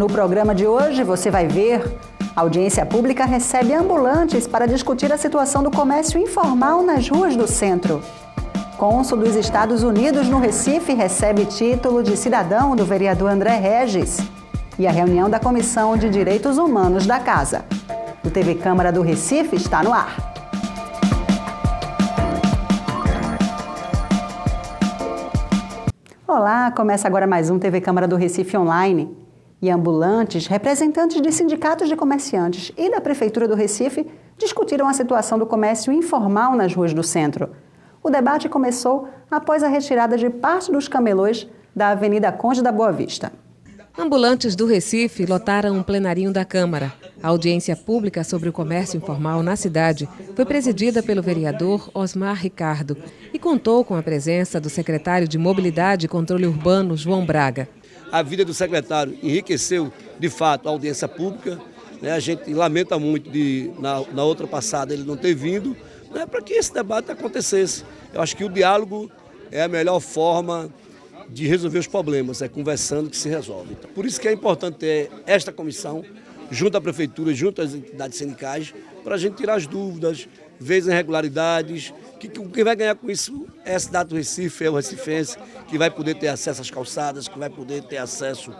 No programa de hoje você vai ver: a audiência pública recebe ambulantes para discutir a situação do comércio informal nas ruas do centro. Cônsul dos Estados Unidos no Recife recebe título de cidadão do vereador André Regis. E a reunião da Comissão de Direitos Humanos da Casa. O TV Câmara do Recife está no ar. Olá, começa agora mais um TV Câmara do Recife Online. E ambulantes, representantes de sindicatos de comerciantes e da Prefeitura do Recife discutiram a situação do comércio informal nas ruas do centro. O debate começou após a retirada de parte dos camelôs da Avenida Conde da Boa Vista. Ambulantes do Recife lotaram um plenarinho da Câmara. A audiência pública sobre o comércio informal na cidade foi presidida pelo vereador Osmar Ricardo e contou com a presença do secretário de Mobilidade e Controle Urbano, João Braga. A vida do secretário enriqueceu, de fato, a audiência pública. A gente lamenta muito na outra passada ele não ter vindo, para que esse debate acontecesse. Eu acho que o diálogo é a melhor forma de resolver os problemas, é conversando que se resolve. Então, por isso que é importante ter esta comissão, junto à Prefeitura, junto às entidades sindicais, para a gente tirar as dúvidas, ver as irregularidades. Quem vai ganhar com isso é a cidade do Recife, é o recifense, que vai poder ter acesso às calçadas, que vai poder ter acesso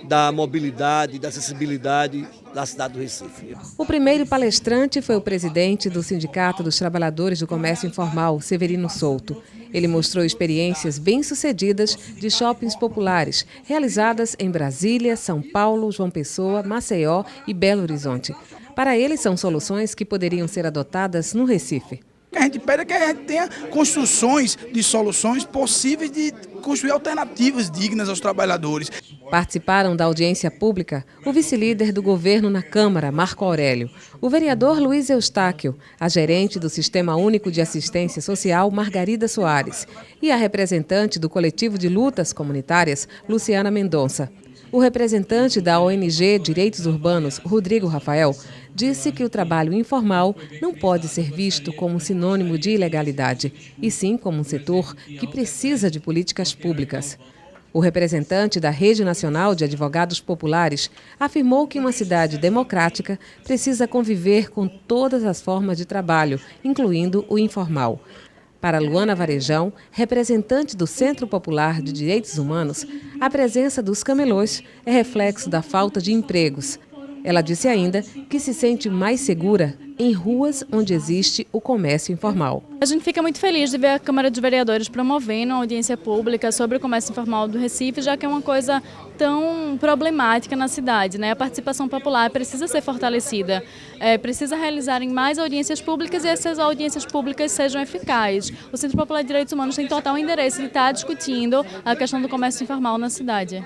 da mobilidade, da acessibilidade da cidade do Recife. O primeiro palestrante foi o presidente do Sindicato dos Trabalhadores do Comércio Informal, Severino Souto. Ele mostrou experiências bem-sucedidas de shoppings populares, realizadas em Brasília, São Paulo, João Pessoa, Maceió e Belo Horizonte. Para ele, são soluções que poderiam ser adotadas no Recife. O que a gente pede é que a gente tenha construções de soluções possíveis de construir alternativas dignas aos trabalhadores. Participaram da audiência pública o vice-líder do governo na Câmara, Marco Aurélio, o vereador Luiz Eustáquio, a gerente do Sistema Único de Assistência Social, Margarida Soares, e a representante do Coletivo de Lutas Comunitárias, Luciana Mendonça. O representante da ONG Direitos Urbanos, Rodrigo Rafael, disse que o trabalho informal não pode ser visto como sinônimo de ilegalidade, e sim como um setor que precisa de políticas públicas. O representante da Rede Nacional de Advogados Populares afirmou que uma cidade democrática precisa conviver com todas as formas de trabalho, incluindo o informal. Para Luana Varejão, representante do Centro Popular de Direitos Humanos, a presença dos camelôs é reflexo da falta de empregos. Ela disse ainda que se sente mais segura em ruas onde existe o comércio informal. A gente fica muito feliz de ver a Câmara de Vereadores promovendo uma audiência pública sobre o comércio informal do Recife, já que é uma coisa tão problemática na cidade, A participação popular precisa ser fortalecida, precisa realizarem mais audiências públicas e essas audiências públicas sejam eficazes. O Centro Popular de Direitos Humanos tem total interesse de estar discutindo a questão do comércio informal na cidade.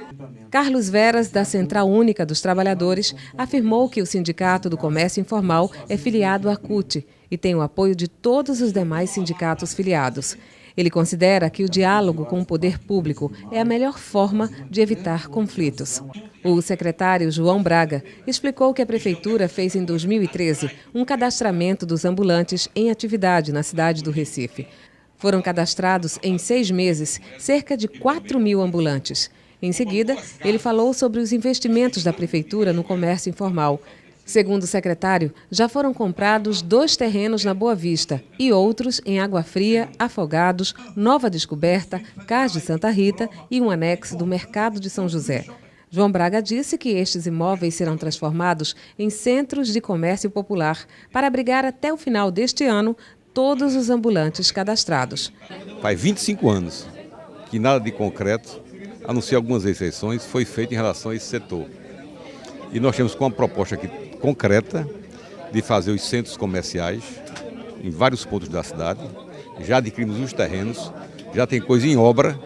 Carlos Veras, da Central Única dos Trabalhadores, afirmou que o Sindicato do Comércio Informal é filiado à CUT e tem o apoio de todos os demais sindicatos filiados. Ele considera que o diálogo com o poder público é a melhor forma de evitar conflitos. O secretário João Braga explicou que a Prefeitura fez em 2013 um cadastramento dos ambulantes em atividade na cidade do Recife. Foram cadastrados em 6 meses cerca de 4.000 ambulantes. Em seguida, ele falou sobre os investimentos da Prefeitura no comércio informal. Segundo o secretário, já foram comprados 2 terrenos na Boa Vista e outros em Água Fria, Afogados, Nova Descoberta, Cais de Santa Rita e um anexo do Mercado de São José. João Braga disse que estes imóveis serão transformados em centros de comércio popular para abrigar até o final deste ano todos os ambulantes cadastrados. Faz 25 anos que nada de concreto, a não ser algumas exceções, foi feito em relação a esse setor. E nós temos uma proposta aqui concreta de fazer os centros comerciais em vários pontos da cidade. Já adquirimos os terrenos, já tem coisa em obra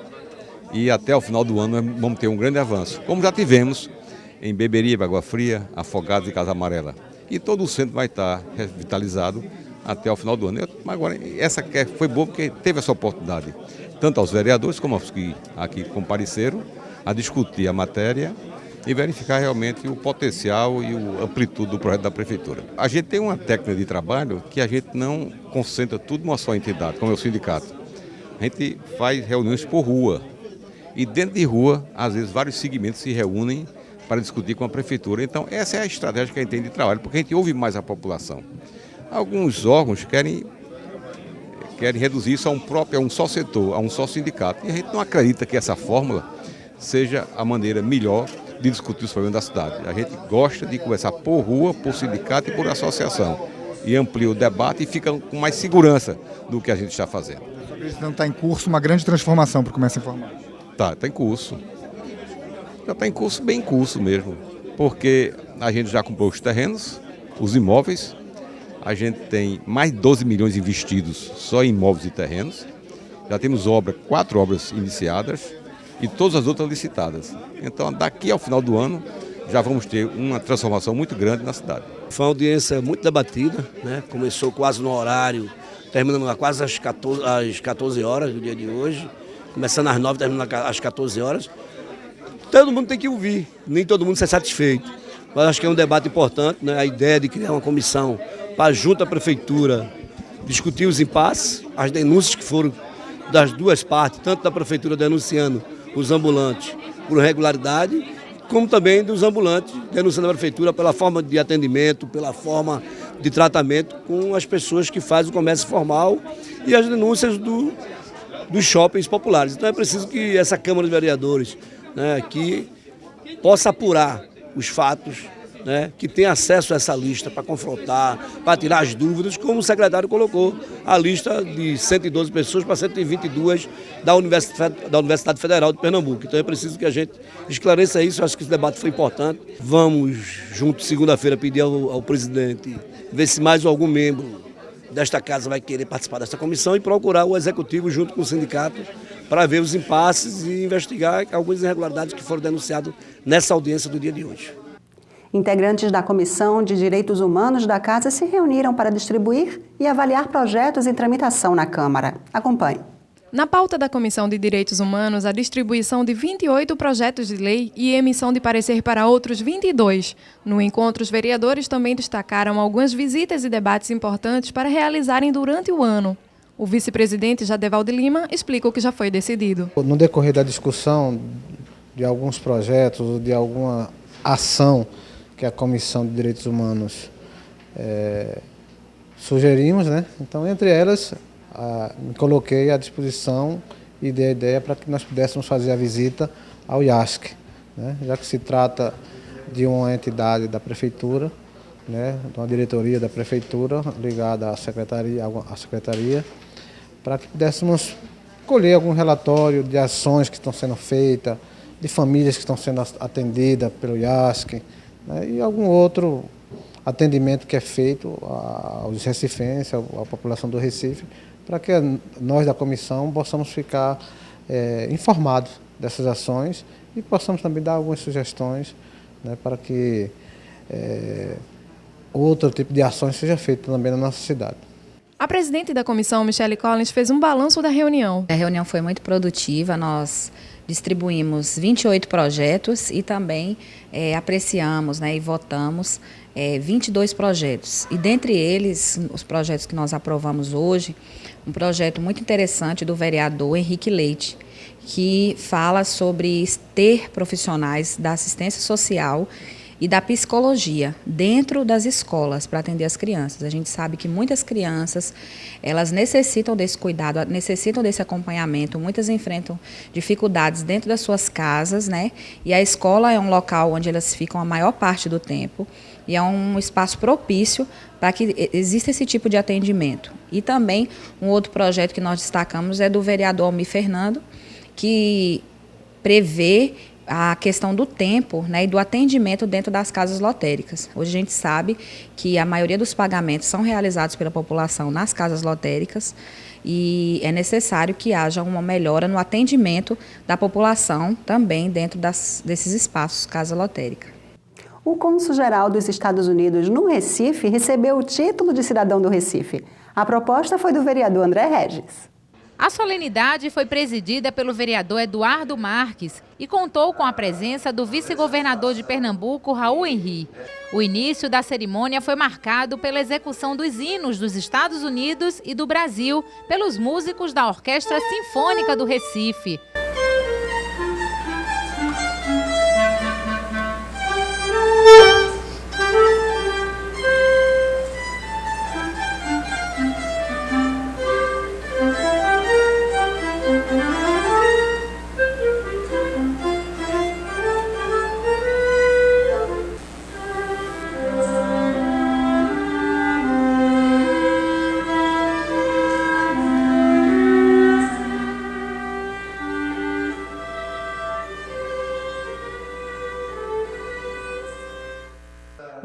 e até o final do ano vamos ter um grande avanço, como já tivemos em Beberibe, Água Fria, Afogados e Casa Amarela. E todo o centro vai estar revitalizado até o final do ano. Agora, essa foi boa porque teve essa oportunidade, tanto aos vereadores como aos que aqui compareceram, a discutir a matéria e verificar realmente o potencial e a amplitude do projeto da Prefeitura. A gente tem uma técnica de trabalho que a gente não concentra tudo numa só entidade, como é o sindicato. A gente faz reuniões por rua e dentro de rua, às vezes, vários segmentos se reúnem para discutir com a prefeitura. Então, essa é a estratégia que a gente tem de trabalho, porque a gente ouve mais a população. Alguns órgãos querem reduzir isso a um só setor, a um só sindicato. E a gente não acredita que essa fórmula seja a maneira melhor de discutir os problemas da cidade. A gente gosta de conversar por rua, por sindicato e por associação. E amplia o debate e fica com mais segurança do que a gente está fazendo. Então está em curso uma grande transformação para o comércio informal? Está em curso. Já está em curso, bem em curso mesmo. Porque a gente já comprou os terrenos, os imóveis. A gente tem mais de 12 milhões investidos só em imóveis e terrenos. Já temos 4 obras iniciadas e todas as outras licitadas. Então, daqui ao final do ano, já vamos ter uma transformação muito grande na cidade. Foi uma audiência muito debatida, né? Começou quase no horário, terminando quase às 14 horas do dia de hoje, começando às 9, terminando às 14 horas. Todo mundo tem que ouvir, nem todo mundo ser satisfeito. Mas acho que é um debate importante, né? A ideia de criar uma comissão para junto à prefeitura discutir os impasses, as denúncias que foram das duas partes, tanto da prefeitura denunciando os ambulantes por irregularidade, como também dos ambulantes denunciando a prefeitura pela forma de atendimento, pela forma de tratamento com as pessoas que fazem o comércio formal e as denúncias dos shoppings populares. Então é preciso que essa Câmara de Vereadores, né, que possa apurar os fatos, né, que tenha acesso a essa lista para confrontar, para tirar as dúvidas, como o secretário colocou a lista de 112 pessoas para 122 da Universidade Federal de Pernambuco. Então é preciso que a gente esclareça isso. Eu acho que esse debate foi importante. Vamos, junto, segunda-feira, pedir ao presidente ver se mais algum membro desta casa vai querer participar desta comissão e procurar o executivo junto com o sindicato para ver os impasses e investigar algumas irregularidades que foram denunciadas nessa audiência do dia de hoje. Integrantes da Comissão de Direitos Humanos da Casa se reuniram para distribuir e avaliar projetos em tramitação na Câmara. Acompanhe. Na pauta da Comissão de Direitos Humanos, a distribuição de 28 projetos de lei e emissão de parecer para outros 22. No encontro, os vereadores também destacaram algumas visitas e debates importantes para realizarem durante o ano. O vice-presidente Jadevaldo Lima explica o que já foi decidido. No decorrer da discussão de alguns projetos, de alguma ação que a Comissão de Direitos Humanos sugerimos, né? Então, entre elas, me coloquei à disposição e dei a ideia para que nós pudéssemos fazer a visita ao IASC, né? Já que se trata de uma entidade da Prefeitura, né? De uma diretoria da Prefeitura ligada à secretaria, para que pudéssemos colher algum relatório de ações que estão sendo feitas, de famílias que estão sendo atendidas pelo IASC, né, e algum outro atendimento que é feito aos recifenses, à população do Recife, para que nós da comissão possamos ficar informados dessas ações e possamos também dar algumas sugestões, né, para que outro tipo de ações seja feito também na nossa cidade. A presidente da comissão, Michele Collins, fez um balanço da reunião. A reunião foi muito produtiva, nós distribuímos 28 projetos e também apreciamos, né, e votamos 22 projetos. E dentre eles, os projetos que nós aprovamos hoje, um projeto muito interessante do vereador Henrique Leite, que fala sobre ter profissionais da assistência social e da psicologia dentro das escolas para atender as crianças. A gente sabe que muitas crianças, elas necessitam desse cuidado, necessitam desse acompanhamento, muitas enfrentam dificuldades dentro das suas casas, né? E a escola é um local onde elas ficam a maior parte do tempo e é um espaço propício para que exista esse tipo de atendimento. E também um outro projeto que nós destacamos é do vereador Almir Fernando, que prevê a questão do tempo, né, e do atendimento dentro das casas lotéricas. Hoje a gente sabe que a maioria dos pagamentos são realizados pela população nas casas lotéricas e é necessário que haja uma melhora no atendimento da população também dentro desses espaços casa lotérica. O cônsul-geral dos Estados Unidos no Recife recebeu o título de cidadão do Recife. A proposta foi do vereador André Regis. A solenidade foi presidida pelo vereador Eduardo Marques e contou com a presença do vice-governador de Pernambuco, Raul Henri. O início da cerimônia foi marcado pela execução dos hinos dos Estados Unidos e do Brasil pelos músicos da Orquestra Sinfônica do Recife.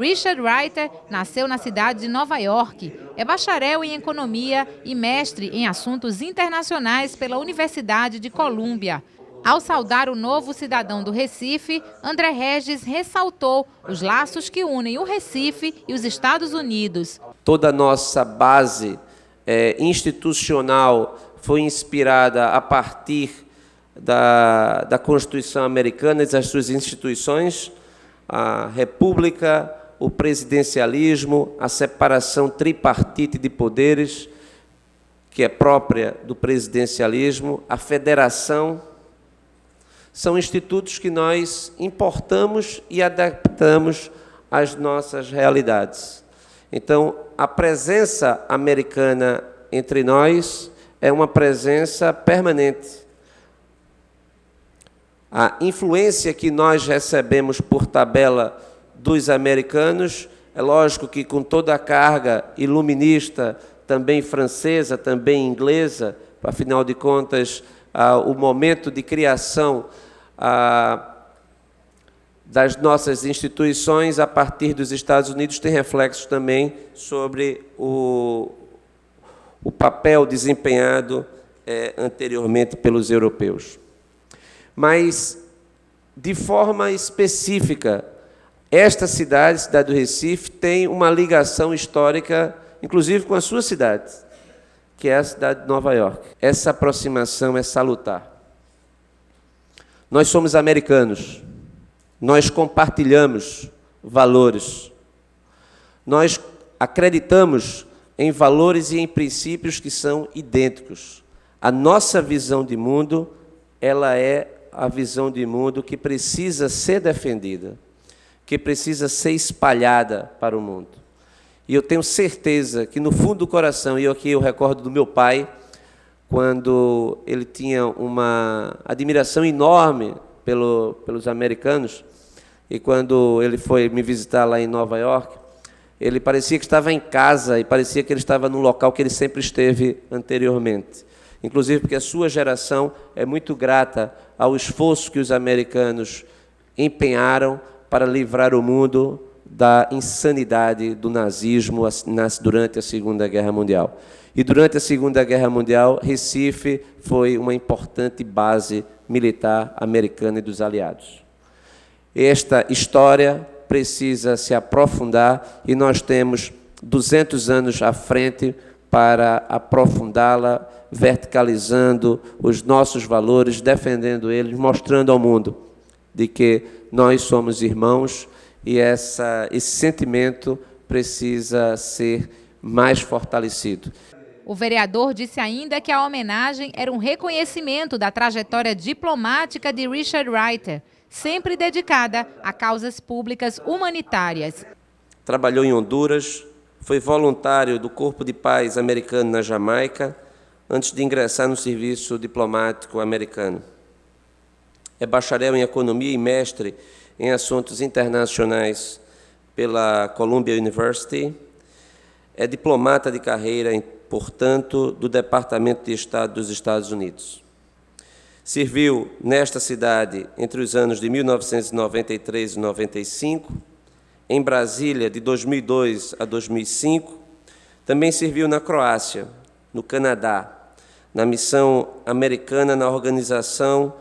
Richard Reiter nasceu na cidade de Nova York. É bacharel em economia e mestre em assuntos internacionais pela Universidade de Colômbia. Ao saudar o novo cidadão do Recife, André Regis ressaltou os laços que unem o Recife e os Estados Unidos. Toda a nossa base institucional foi inspirada a partir da Constituição Americana e das suas instituições, a República, o presidencialismo, a separação tripartite de poderes, que é própria do presidencialismo, a federação. São institutos que nós importamos e adaptamos às nossas realidades. Então, a presença americana entre nós é uma presença permanente. A influência que nós recebemos por tabela dos americanos, é lógico que com toda a carga iluminista, também francesa, também inglesa, afinal de contas, o momento de criação das nossas instituições a partir dos Estados Unidos tem reflexos também sobre o papel desempenhado anteriormente pelos europeus. Mas, de forma específica, esta cidade do Recife, tem uma ligação histórica, inclusive com a sua cidade, que é a cidade de Nova York. Essa aproximação é salutar. Nós somos americanos, nós compartilhamos valores, nós acreditamos em valores e em princípios que são idênticos. A nossa visão de mundo, ela é a visão de mundo que precisa ser defendida, que precisa ser espalhada para o mundo. E eu tenho certeza que, no fundo do coração, e aqui eu recordo do meu pai, quando ele tinha uma admiração enorme pelos americanos, e quando ele foi me visitar lá em Nova York, ele parecia que estava em casa e parecia que ele estava num local que ele sempre esteve anteriormente. Inclusive porque a sua geração é muito grata ao esforço que os americanos empenharam para livrar o mundo da insanidade do nazismo durante a Segunda Guerra Mundial. E durante a Segunda Guerra Mundial, Recife foi uma importante base militar americana e dos aliados. Esta história precisa se aprofundar e nós temos 200 anos à frente para aprofundá-la, verticalizando os nossos valores, defendendo eles, mostrando ao mundo de que nós somos irmãos e esse sentimento precisa ser mais fortalecido. O vereador disse ainda que a homenagem era um reconhecimento da trajetória diplomática de Richard Reiter, sempre dedicada a causas públicas humanitárias. Trabalhou em Honduras, foi voluntário do Corpo de Paz americano na Jamaica, antes de ingressar no serviço diplomático americano. É bacharel em economia e mestre em assuntos internacionais pela Columbia University. É diplomata de carreira, portanto, do Departamento de Estado dos Estados Unidos. Serviu nesta cidade entre os anos de 1993 e 95, em Brasília, de 2002 a 2005. Também serviu na Croácia, no Canadá, na missão americana na Organização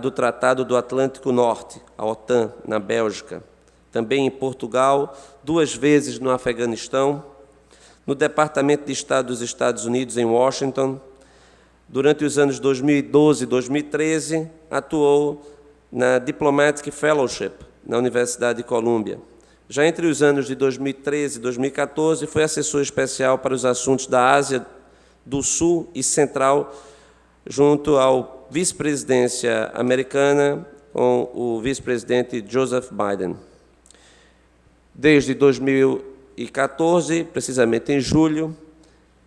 do Tratado do Atlântico Norte, a OTAN, na Bélgica. Também em Portugal, 2 vezes no Afeganistão, no Departamento de Estado dos Estados Unidos, em Washington. Durante os anos 2012 e 2013, atuou na Diplomatic Fellowship, na Universidade de Colômbia. Já entre os anos de 2013 e 2014, foi assessor especial para os assuntos da Ásia do Sul e Central, junto à vice-presidência americana, com o vice-presidente Joseph Biden. Desde 2014, precisamente em julho,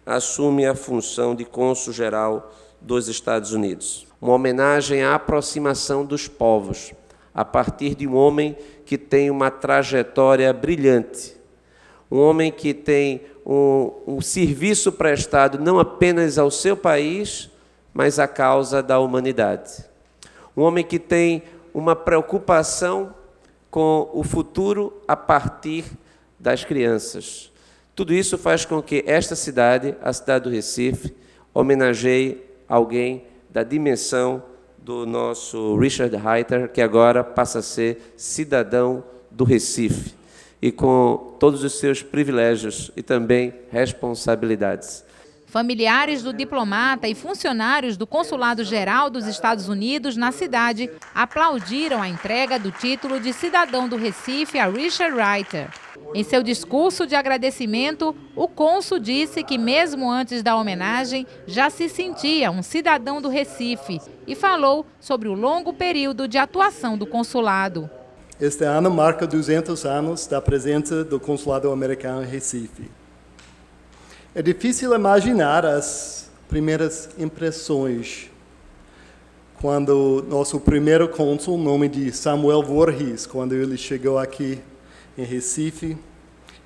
assume a função de cônsul-geral dos Estados Unidos. Uma homenagem à aproximação dos povos, a partir de um homem que tem uma trajetória brilhante, um homem que tem um serviço prestado não apenas ao seu país, mas à causa da humanidade. Um homem que tem uma preocupação com o futuro a partir das crianças. Tudo isso faz com que esta cidade, a cidade do Recife, homenageie alguém da dimensão do nosso Richard Reiter, que agora passa a ser cidadão do Recife, e com todos os seus privilégios e também responsabilidades. Familiares do diplomata e funcionários do Consulado-Geral dos Estados Unidos na cidade aplaudiram a entrega do título de cidadão do Recife a Richard Reiter. Em seu discurso de agradecimento, o cônsul disse que, mesmo antes da homenagem, já se sentia um cidadão do Recife e falou sobre o longo período de atuação do consulado. Este ano marca 200 anos da presença do consulado americano em Recife. É difícil imaginar as primeiras impressões quando nosso primeiro cônsul, nome de Samuel Voorhees, quando ele chegou aqui em Recife.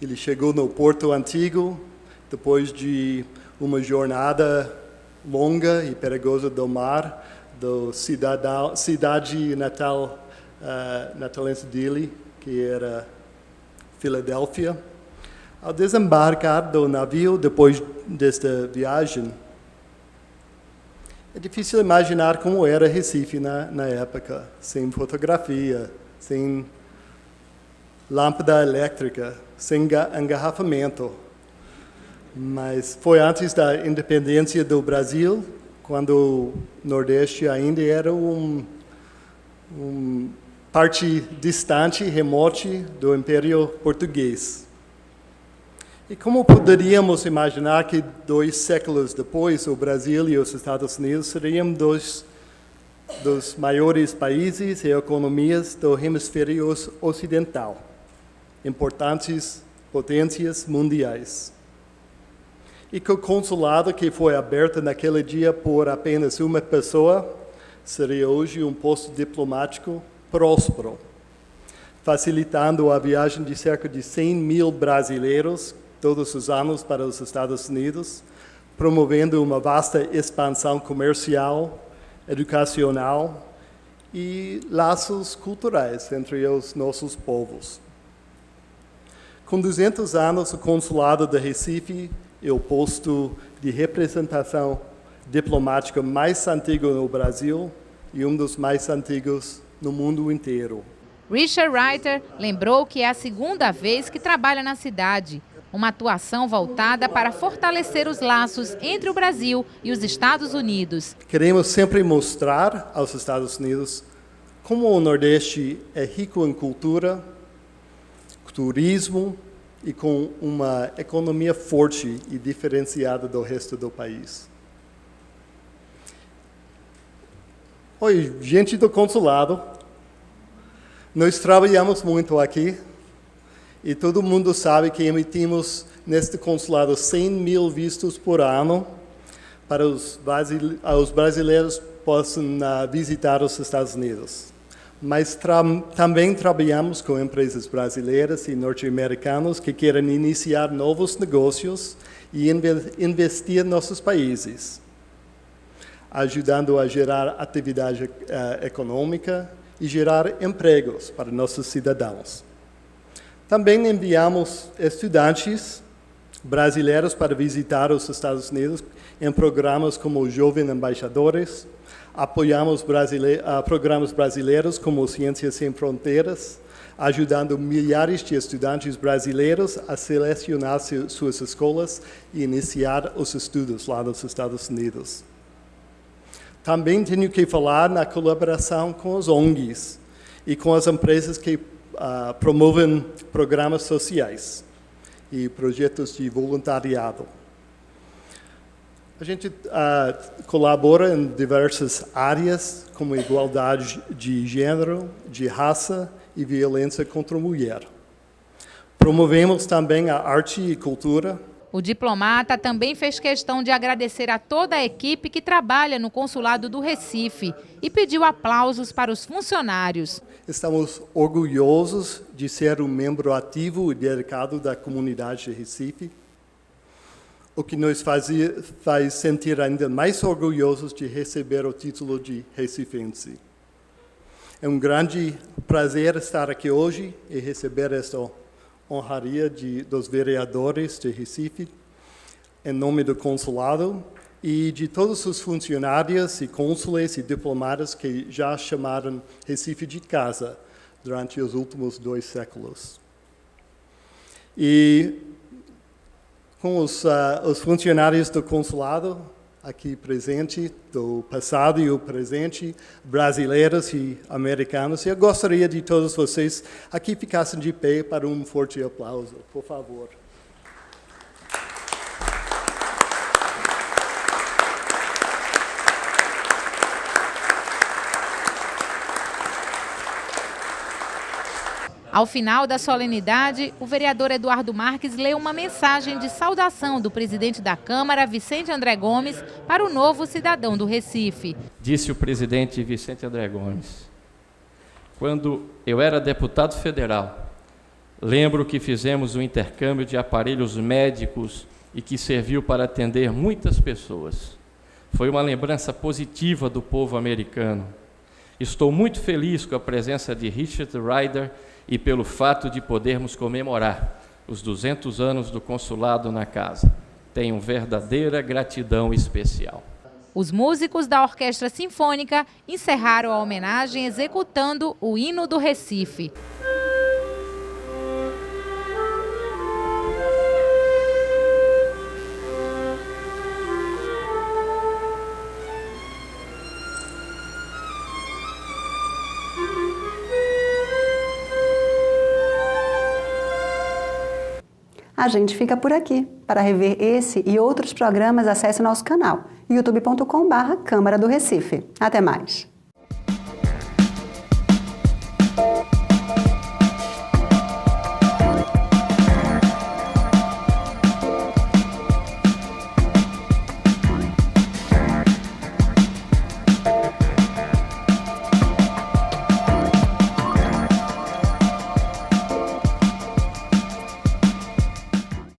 Ele chegou no Porto Antigo, depois de uma jornada longa e perigosa do mar, da cidade natalense dele, que era Filadélfia. Ao desembarcar do navio, depois desta viagem, é difícil imaginar como era Recife na época, sem fotografia, sem lâmpada elétrica, sem engarrafamento. Mas foi antes da independência do Brasil, quando o Nordeste ainda era uma parte distante, remota do Império Português. E como poderíamos imaginar que 2 séculos depois, o Brasil e os Estados Unidos seriam dois dos maiores países e economias do hemisfério ocidental, importantes potências mundiais. E que o consulado que foi aberto naquele dia por apenas uma pessoa seria hoje um posto diplomático próspero, facilitando a viagem de cerca de 100 mil brasileiros todos os anos para os Estados Unidos, promovendo uma vasta expansão comercial, educacional e laços culturais entre os nossos povos. Com 200 anos, o Consulado de Recife é o posto de representação diplomática mais antigo no Brasil e um dos mais antigos no mundo inteiro. Richard Reiter lembrou que é a segunda vez que trabalha na cidade. Uma atuação voltada para fortalecer os laços entre o Brasil e os Estados Unidos. Queremos sempre mostrar aos Estados Unidos como o Nordeste é rico em cultura, turismo e com uma economia forte e diferenciada do resto do país. Oi, gente do consulado, nós trabalhamos muito aqui. E todo mundo sabe que emitimos neste consulado 100 mil vistos por ano para os brasileiros possam visitar os Estados Unidos. Mas também trabalhamos com empresas brasileiras e norte-americanas que querem iniciar novos negócios e investir em nossos países, ajudando a gerar atividade econômica e gerar empregos para nossos cidadãos. Também enviamos estudantes brasileiros para visitar os Estados Unidos em programas como Jovem Embaixadores. Apoiamos programas brasileiros como Ciências Sem Fronteiras, ajudando milhares de estudantes brasileiros a selecionar suas escolas e iniciar os estudos lá nos Estados Unidos. Também tenho que falar na colaboração com as ONGs e com as empresas que promovem programas sociais e projetos de voluntariado. A gente colabora em diversas áreas, como igualdade de gênero, de raça e violência contra a mulher. Promovemos também a arte e cultura. O diplomata também fez questão de agradecer a toda a equipe que trabalha no Consulado do Recife e pediu aplausos para os funcionários. Estamos orgulhosos de ser um membro ativo e dedicado da comunidade de Recife, o que nos faz sentir ainda mais orgulhosos de receber o título de recifense. É um grande prazer estar aqui hoje e receber esta honraria dos vereadores de Recife, em nome do consulado e de todos os funcionários e cônsules e diplomatas que já chamaram Recife de casa durante os últimos 2 séculos. E com os funcionários do consulado aqui presente, do passado e o presente, brasileiros e americanos, eu gostaria de todos vocês aqui ficassem de pé para um forte aplauso, por favor. Ao final da solenidade, o vereador Eduardo Marques leu uma mensagem de saudação do presidente da Câmara, Vicente André Gomes, para o novo cidadão do Recife. Disse o presidente Vicente André Gomes: quando eu era deputado federal, lembro que fizemos um intercâmbio de aparelhos médicos e que serviu para atender muitas pessoas. Foi uma lembrança positiva do povo americano. Estou muito feliz com a presença de Richard Ryder e pelo fato de podermos comemorar os 200 anos do consulado na casa. Tenho verdadeira gratidão especial. Os músicos da Orquestra Sinfônica encerraram a homenagem executando o hino do Recife. A gente fica por aqui. Para rever esse e outros programas, acesse nosso canal youtube.com/Câmara do Recife. Até mais!